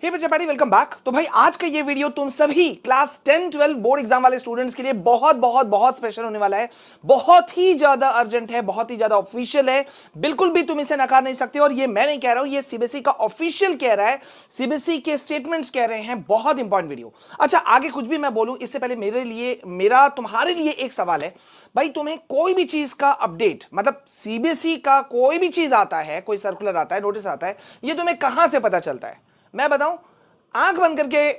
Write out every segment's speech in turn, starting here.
हे बच्चे party welcome back. तो भाई आज का ये वीडियो तुम सभी क्लास 10 12 बोर्ड एग्जाम वाले स्टूडेंट्स के लिए बहुत बहुत बहुत स्पेशल होने वाला है। बहुत ही ज्यादा अर्जेंट है, बहुत ही ज्यादा ऑफिशियल है, बिल्कुल भी तुम इसे नकार नहीं सकते। और ये मैं नहीं कह रहा हूं, ये सीबीएसई का ऑफिशियल कह रहा है, सीबीएसई के स्टेटमेंट्स कह रहे हैं। बहुत इंपॉर्टेंट वीडियो। अच्छा, आगे कुछ भी मैं बोलूं इससे पहले मेरा तुम्हारे लिए एक सवाल है। भाई तुम्हें कोई भी चीज का अपडेट, मतलब सीबीएसई का कोई भी चीज आता है, कोई सर्कुलर आता है, नोटिस आता है, ये तुम्हें कहां से पता चलता है? मैं बताऊं, आंख बंद करके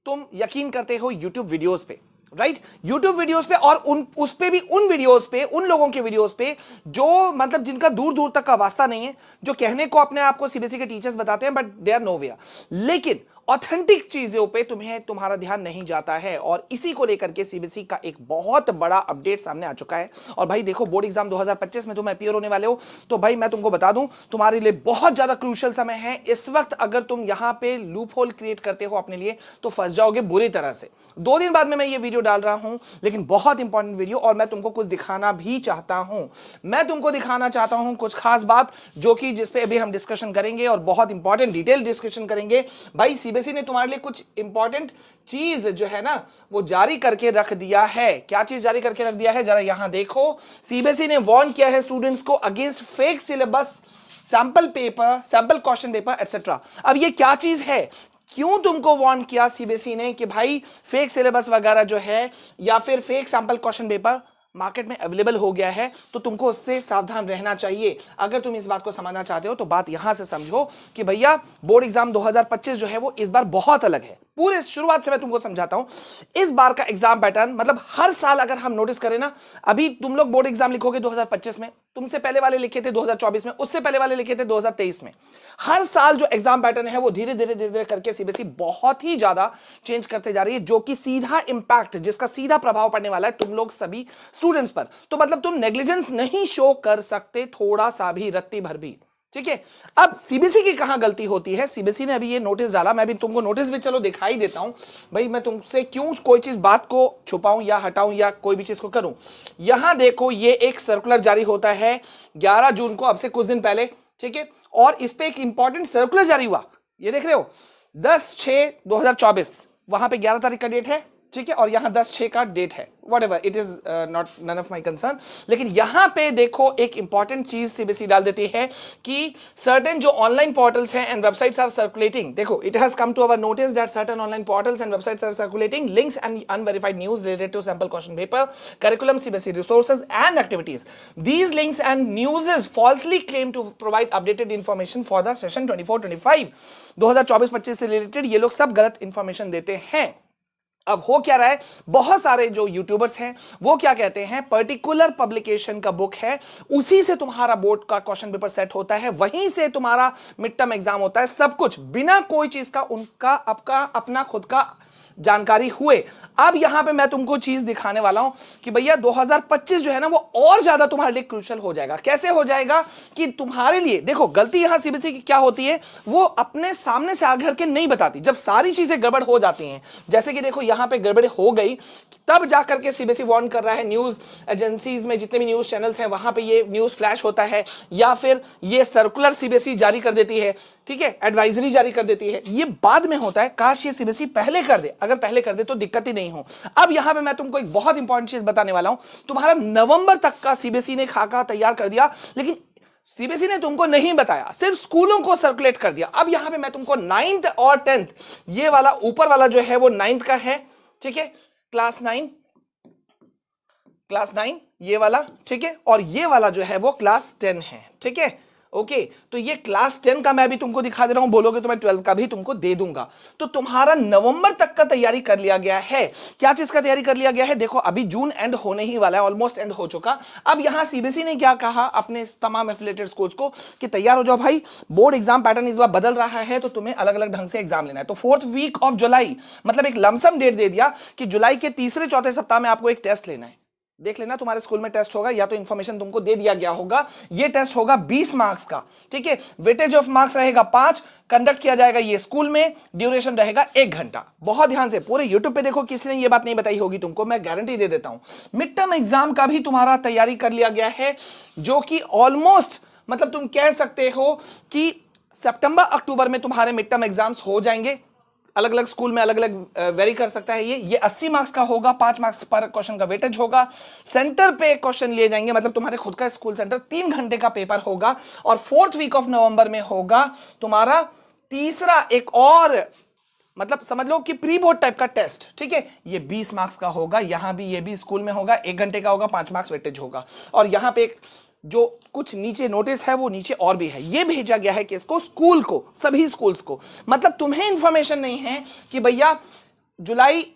तुम यकीन करते हो यूट्यूब वीडियोस पे, राइट? यूट्यूब वीडियोस पे, और उस पे भी उन वीडियोस पे, उन लोगों के वीडियोस पे जो मतलब जिनका दूर दूर तक का वास्ता नहीं है, जो कहने को अपने आप को सीबीएसई के टीचर्स बताते हैं बट दे आर नोवेयर, लेकिन ऑथेंटिक चीजों पे तुम्हारा ध्यान नहीं जाता है। और इसी को लेकर के सीबीएसई का एक बहुत बड़ा अपडेट सामने आ चुका है। और भाई देखो, बोर्ड एग्जाम 2025 में तुम अपीयर होने वाले हो, तो भाई मैं तुमको बता दूं, तुम्हारे लिए बहुत ज्यादा क्रूशियल समय है इस वक्त। अगर तुम यहां पे लूप होल क्रिएट करते हो अपने लिए तो फंस जाओगे बुरी तरह से। 2 दिन बाद में मैं ये वीडियो डाल रहा हूं, लेकिन बहुत इंपॉर्टेंट वीडियो, और मैं तुमको कुछ दिखाना भी चाहता हूं। मैं तुमको दिखाना चाहता हूं कुछ खास बात, जो कि जिसपे अभी हम डिस्कशन करेंगे और बहुत इंपॉर्टेंट डिटेल डिस्कशन करेंगे। भाई सीबीएसई ने तुम्हारे लिए कुछ इंपॉर्टेंट चीज जो है ना वो जारी करके रख दिया है। क्या चीज जारी करके रख दिया है, जरा यहां देखो। सीबीएसई ने वार्न किया है स्टूडेंट्स को against fake syllabus, sample paper, sample question paper etcetera. अब ये क्या चीज है, क्यों तुमको वार्न किया सीबीएसई ने कि भाई फेक सिलेबस वगैरह जो है या फिर fake sample question paper market में अवेलेबल हो गया है, तो तुमको उससे सावधान रहना चाहिए। अगर तुम इस बात को समझना चाहते हो तो बात यहां से समझो कि भैया बोर्ड एग्जाम 2025 जो है वो इस बार बहुत अलग है। पूरे शुरुआत से मैं तुमको समझाता हूं। इस बार का एग्जाम पैटर्न, मतलब हर साल अगर हम नोटिस करें ना, अभी तुम लोग बोर्ड एग्जाम लिखोगे 2025 में, तुमसे पहले वाले लिखे थे 2024 में, उससे पहले वाले लिखे थे 2023 में। हर साल जो एग्जाम पैटर्न है वो धीरे धीरे करके सीबीएसई बहुत ही ज्यादा चेंज करते जा रही है, जो कि सीधा इंपैक्ट, जिसका सीधा प्रभाव पड़ने वाला है तुम लोग सभी स्टूडेंट्स पर। तो मतलब तुम नेग्लिजेंस नहीं शो कर सकते थोड़ा सा भी, रत्ती भर भी, ठीक है? अब सीबीएसई की कहां गलती होती है? सीबीएसई ने अभी ये नोटिस डाला, मैं भी तुमको नोटिस भी चलो दिखाई देता हूं। भाई मैं तुमसे क्यों कोई चीज बात को छुपाऊं या हटाऊं या कोई भी चीज को करूं। यहां देखो, ये एक सर्कुलर जारी होता है 11 जून को, अब से कुछ दिन पहले, ठीक है? और इस पे एक इंपॉर्टेंट सर्कुलर जारी हुआ, ये देख रहे हो, 10/6/2024, वहां पे 11 तारीख का डेट है, ठीक है? और यहां 10/6 का डेट है, whatever it is, not none of my concern. लेकिन यहां पे देखो एक इंपॉर्टेंट चीज सीबीएसई डाल देती है कि सर्टेन जो ऑनलाइन पोर्टल्स हैं एंड वेबसाइट्स आर सर्कुलेटिंग, देखो, it has come to our notice that certain online portals and websites are circulating links and unverified news related to sample question paper, curriculum, CBSE resources and activities. These links and newses falsely claim to provide updated information for the session 24-25 2024-25 से related ये लोग सब गलत information देते हैं। अब हो क्या रहा है, बहुत सारे जो यूट्यूबर्स हैं वो क्या कहते हैं, पर्टिकुलर पब्लिकेशन का बुक है, उसी से तुम्हारा बोर्ड का क्वेश्चन पेपर सेट होता है, वहीं से तुम्हारा मिड टर्म एग्जाम होता है, सब कुछ बिना कोई चीज का उनका आपका अपना खुद का जानकारी हुए। अब यहां पे मैं तुमको चीज दिखाने वाला हूं कि भैया 2025 जो है ना वो और ज्यादा तुम्हारे लिए क्रूशियल हो जाएगा। कैसे हो जाएगा कि तुम्हारे लिए, देखो गलती यहां सीबीएसई की क्या होती है, वो अपने सामने से आकर के नहीं बताती। जब सारी चीजें गड़बड़ हो जाती हैं, जैसे कि देखो यहां पे गड़बड़ हो गई, तब जाकर के सीबीएसई वार्न कर रहा है, न्यूज एजेंसीज में जितने भी न्यूज चैनल्स हैं वहां पे ये न्यूज फ्लैश होता है, या फिर ये सर्कुलर सीबीएसई जारी कर देती है, ठीक है, एडवाइजरी जारी कर देती है। ये बाद में होता है, काश ये सीबीएसई पहले कर दे, अगर पहले कर दे तो दिक्कत ही नहीं हो। अब यहां पे मैं तुमको एक बहुत इंपॉर्टेंट चीज बताने वाला हूं। तुम्हारा नवंबर तक का सीबीएसई ने खाका तैयार कर दिया, लेकिन सीबीएसई ने तुमको नहीं बताया, सिर्फ स्कूलों को सर्कुलेट कर दिया। अब यहां पे मैं तुमको 9th और 10th, ये वाला ऊपर वाला जो है वो 9th का है, ठीक है, क्लास 9 ये वाला, ठीक है, और ये वाला जो है वो क्लास 10 है, ठीक है, ओके। तो ये क्लास 10 का मैं भी तुमको दिखा दे रहा हूं, बोलोगे तो मैं 12 का भी तुमको दे दूंगा। तो तुम्हारा नवंबर तक का तैयारी कर लिया गया है। क्या चीज का तैयारी कर लिया गया है, देखो अभी जून एंड होने ही वाला है, ऑलमोस्ट एंड हो चुका। अब यहां सीबीएसई ने क्या कहा अपने तमाम एफिलिएटेड स्कूल्स को कि तैयार हो जाओ भाई, बोर्ड एग्जाम पैटर्न इस बार बदल रहा है, तो तुम्हें अलग अलग ढंग से एग्जाम लेना है। तो 4th वीक ऑफ जुलाई, मतलब एक लमसम डेट दे दिया कि जुलाई के तीसरे चौथे सप्ताह में आपको एक टेस्ट लेना है। देख लेना तुम्हारे स्कूल में टेस्ट होगा, या तो इंफॉर्मेशन तुमको दे दिया गया होगा। ये टेस्ट होगा 20 मार्क्स का, ठीक है, वेटेज ऑफ मार्क्स रहेगा 5, कंडक्ट किया जाएगा ये स्कूल में, ड्यूरेशन रहेगा 1 घंटा। बहुत ध्यान से पूरे यूट्यूब पे देखो, किसी ने ये बात नहीं बताई होगी तुमको, मैं गारंटी दे देता हूं। मिड टर्म एग्जाम का भी तुम्हारा तैयारी कर लिया गया है, जो कि ऑलमोस्ट, मतलब तुम कह सकते हो कि सितंबर अक्टूबर में तुम्हारे मिड टर्म एग्जाम्स हो जाएंगे। अलग अलग स्कूल में अलग अलग वेरी कर सकता है। ये 80 मार्क्स का होगा, 5 मार्क्स पर क्वेश्चन का वेटेज होगा। सेंटर पे क्वेश्चन लिए जाएंगे, मतलब तुम्हारे खुद का स्कूल सेंटर, 3 घंटे का पेपर होगा। और 4th वीक ऑफ नवंबर में होगा तुम्हारा तीसरा एक और, मतलब समझ लो कि प्री बोर्ड टाइप का टेस्ट, ठीक है। ये 20 मार्क्स का होगा। यहां भी ये भी स्कूल में होगा, 1 घंटे का होगा, 5 मार्क्स वेटेज होगा। और यहां पे एक जो कुछ नीचे नोटिस है वो नीचे और भी है, ये भेजा गया है किसको, स्कूल को, सभी स्कूल्स को। मतलब तुम्हें इंफॉर्मेशन नहीं है कि भैया जुलाई,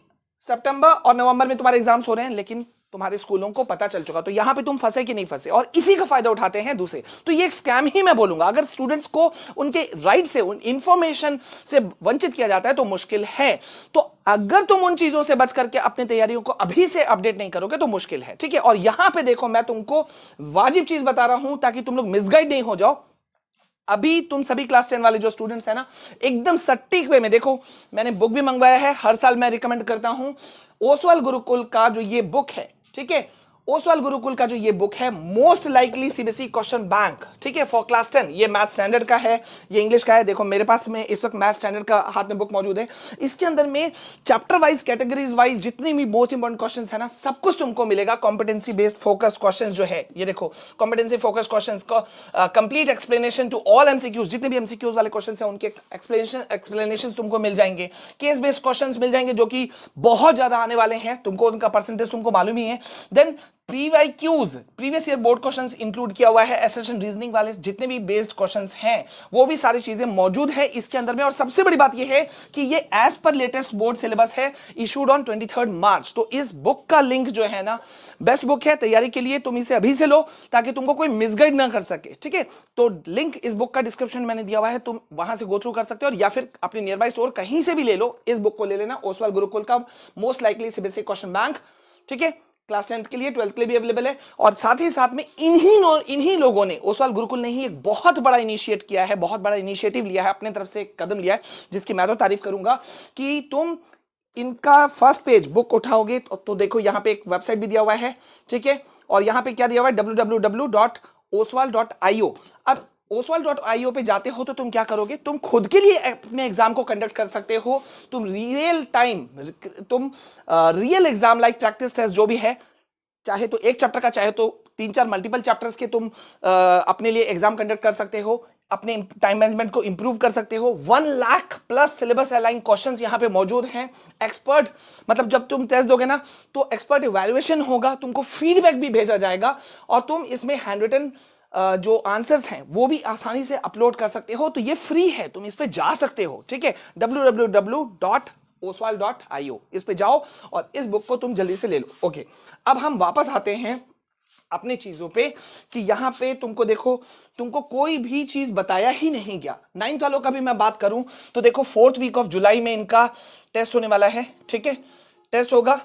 सितंबर और नवंबर में तुम्हारे एग्जाम्स हो रहे हैं, लेकिन तुम्हारे स्कूलों को पता चल चुका। तो यहां पे तुम फंसे कि नहीं फंसे, और इसी का फायदा उठाते हैं दूसरे। तो ये एक स्कैम ही मैं बोलूंगा। अगर स्टूडेंट्स को उनके राइट से, उन इंफॉर्मेशन से वंचित किया जाता है तो मुश्किल है। तो अगर तुम उन चीजों से बच करके अपनी तैयारियों को अभी से अपडेट नहीं करोगे तो मुश्किल है, ठीक है। और यहां पे देखो, मैं तुमको वाजिब चीज बता रहा हूं ताकि तुम लोग मिसगाइड नहीं हो जाओ। अभी तुम सभी क्लास 10 वाले जो स्टूडेंट्स हैं ना, एकदम सटीक वे में देखो, मैंने बुक भी मंगवाया है, हर साल मैं रिकमेंड करता हूं। ओसवाल गुरुकुल का जो ये बुक है, ठीक है, ओसवाल गुरुकुल का जो ये बुक है, most likely CBSE question bank, ठीक है, फॉर क्लास 10। ये मैथ स्टैंडर्ड का है, ये इंग्लिश का है। देखो मेरे पास में इस वक्त मैथ स्टैंडर्ड का हाथ में बुक मौजूद है। इसके अंदर में चैप्टर वाइज, कैटेगरीज वाइज जितनी भी मोस्ट इंपोर्टेंट क्वेश्चंस है ना, सब कुछ तुमको मिलेगा। कॉम्पिटेंसी बेस्ड फोकस्ड क्वेश्चंस जो है, ये देखो, कॉम्पिटेंसी फोकस्ड क्वेश्चंस का complete explanation to all MCQs, जितने भी एमसीक्यूज वाले क्वेश्चंस हैं उनके एक्सप्लेनेशन तुमको मिल जाएंगे। केस बेस्ड क्वेश्चंस मिल जाएंगे जो कि बहुत ज्यादा आने वाले हैं, तुमको उनका परसेंटेज तुमको मालूम ही है। Then PYQs, previous year board questions include किया हुआ है। एसेशन रीजनिंग वाले जितने भी बेस्ड क्वेश्चंस हैं वो भी सारी चीजें मौजूद है इसके अंदर में। और सबसे बड़ी बात ये है कि ये एज पर लेटेस्ट बोर्ड सिलेबस है, इशूड ऑन 23 मार्च। तो इस बुक का लिंक जो है ना, बेस्ट बुक है तैयारी के लिए। तुम इसे अभी से लो ताकि तुमको कोई मिसगाइड ना कर सके, ठीक है। तो लिंक इस बुक का डिस्क्रिप्शन में मैंने दिया हुआ है, तुम वहां से गो थ्रू कर सकते हो, या फिर अपने नियर बाय स्टोर कहीं से भी ले लो। इस बुक को ले लेना, ओसवाल गुरुकुल का most likely CBSE question bank, ठीक है। क्लास 10 के लिए, 12th के लिए भी अवेलेबल है। और साथ ही साथ में इन्हीं लोगों ने, ओसवाल गुरुकुल ने ही एक बहुत बड़ा इनिशिएट किया है, बहुत बड़ा इनिशिएटिव लिया है, अपने तरफ से एक कदम लिया है, जिसकी मैं तो तारीफ करूंगा कि तुम इनका फर्स्ट पेज बुक उठाओगे तो देखो यहां पे एक वेबसाइट भी दिया हुआ है, ठीक है। और यहां पे क्या दिया हुआ है, www.oswal.io। अब oswal.io पे जाते हो तो तुम क्या करोगे, तुम खुद के लिए अपने एग्जाम को कंडक्ट कर सकते हो। तुम रियल टाइम, तुम real exam like practice test जो भी है, चाहे तो एक चैप्टर का, चाहे तो 3-4 मल्टीपल चैप्टर्स के, तुम अपने लिए एग्जाम कंडक्ट कर सकते हो। अपने टाइम मैनेजमेंट को इंप्रूव कर सकते हो। 1 lakh plus syllabus align questions यहां पे मौजूद हैं। एक्सपर्ट, मतलब जब तुम टेस्ट दोगे ना तो एक्सपर्ट इवैल्यूएशन होगा, तुमको फीडबैक भी भेजा जाएगा, और तुम इसमें हैंड रिटन जो आंसर्स हैं वो भी आसानी से अपलोड कर सकते हो। तो ये फ्री है, तुम इस पे जा सकते हो, ठीक है। www.oswal.io, इस पे जाओ और इस बुक को तुम जल्दी से ले लो। ओके, अब हम वापस आते हैं अपनी चीजों पे कि यहां पे तुमको देखो, तुमको कोई भी चीज बताया ही नहीं गया। 9th वालों का भी मैं बात करूं तो देखो 4th वीक ऑफ जुलाई में इनका टेस्ट होने वाला है, ठीक है। टेस्ट होगा,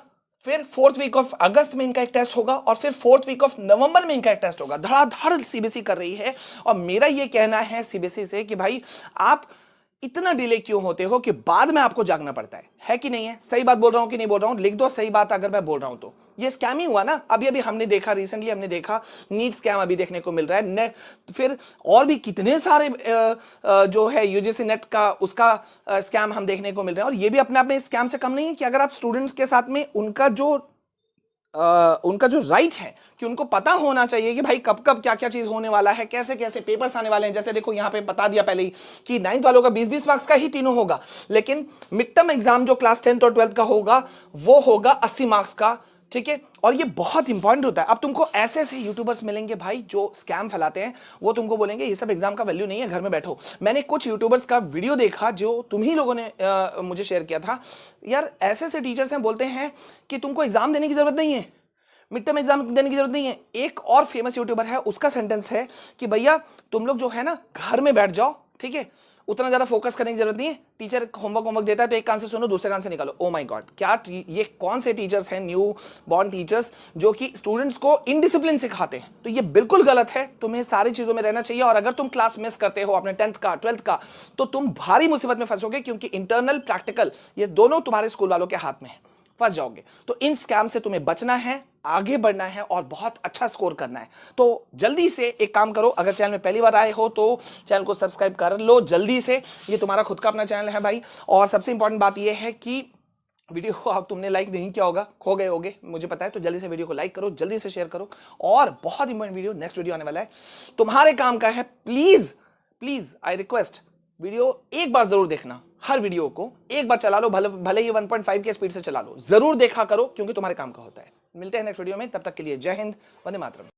फिर 4th वीक ऑफ अगस्त में इनका एक टेस्ट होगा, और फिर 4th वीक ऑफ नवंबर में इनका एक टेस्ट होगा। धड़ाधड़ सीबीएसई कर रही है। और मेरा ये कहना है सीबीएसई से कि भाई आप इतना डिले क्यों होते हो कि बाद में आपको जागना पड़ता है कि नहीं है। सही बात बोल रहा हूं कि नहीं बोल रहा हूं, लिख दो सही बात अगर मैं बोल रहा हूं तो। ये स्कैम ही हुआ ना, अभी हमने देखा, रिसेंटली हमने देखा नीट स्कैम अभी देखने को मिल रहा है। फिर और भी कितने सारे जो है यूजीसी नेट का, उसका स्कैम हम देखने को मिल रहे हैं। और ये भी अपने आप में स्कैम से कम नहीं है कि अगर आप स्टूडेंट्स के साथ में उनका जो राइट है कि उनको पता होना चाहिए कि भाई कब कब क्या क्या चीज होने वाला है, कैसे कैसे पेपर्स आने वाले हैं। जैसे देखो यहां पे बता दिया पहले ही कि 9th वालों का 20-20 मार्क्स का ही तीनों होगा, लेकिन मिड टर्म एग्जाम जो क्लास 10th और 12th का होगा वो होगा 80 मार्क्स का, ठीक है। और ये बहुत इंपॉर्टेंट होता है। अब तुमको ऐसे ऐसे यूट्यूबर्स मिलेंगे भाई जो स्कैम फैलाते हैं, वो तुमको बोलेंगे ये सब एग्जाम का वैल्यू नहीं है, घर में बैठो। मैंने कुछ यूट्यूबर्स का वीडियो देखा जो तुम ही लोगों ने मुझे शेयर किया था। यार ऐसे ऐसे टीचर्स हैं, बोलते हैं कि तुमको एग्जाम देने की जरूरत नहीं है, मिड टर्म एग्जाम देने की जरूरत नहीं है। एक और फेमस यूट्यूबर है, उसका सेंटेंस है कि भैया तुम लोग जो है ना घर में बैठ जाओ, ठीक है, उतना ज्यादा फोकस करने की जरूरत नहीं है। टीचर होमवर्क देता है तो एक कान से सुनो, दूसरे कान से निकालो। ओ माय गॉड, क्या ये कौन से टीचर्स हैं, न्यू बॉर्न टीचर्स, जो कि स्टूडेंट्स को इनडिसिप्लिन सिखाते हैं। तो ये बिल्कुल गलत है, तुम्हें सारी चीजों में रहना चाहिए। और अगर तुम क्लास मिस करते हो अपने 10th का, 12th का, तो तुम भारी मुसीबत में फंसोगे, क्योंकि इंटरनल प्रैक्टिकल ये दोनों तुम्हारे स्कूल वालों के हाथ में है। फंस जाओगे। तो इन स्कैम से तुम्हें बचना है, आगे बढ़ना है और बहुत अच्छा स्कोर करना है। तो जल्दी से एक काम करो, अगर चैनल में पहली बार आए हो तो चैनल को सब्सक्राइब कर लो जल्दी से, ये तुम्हारा खुद का अपना चैनल है भाई। और सबसे इंपॉर्टेंट बात ये है कि वीडियो को आप तुमने लाइक नहीं किया होगा, खो गए होगे मुझे पता है, तो जल्दी से वीडियो को लाइक करो, जल्दी से शेयर करो। और बहुत इंपॉर्टेंट वीडियो, नेक्स्ट वीडियो आने वाला है, तुम्हारे काम का है, please please I request, video एक बार जरूर देखना, हर वीडियो को एक बार चला लो, भले ही 1.5 के स्पीड से चला लो, जरूर देखा करो क्योंकि तुम्हारे काम का होता है। मिलते हैं नेक्स्ट वीडियो में, तब तक के लिए जय हिंद, वंदे मातरम।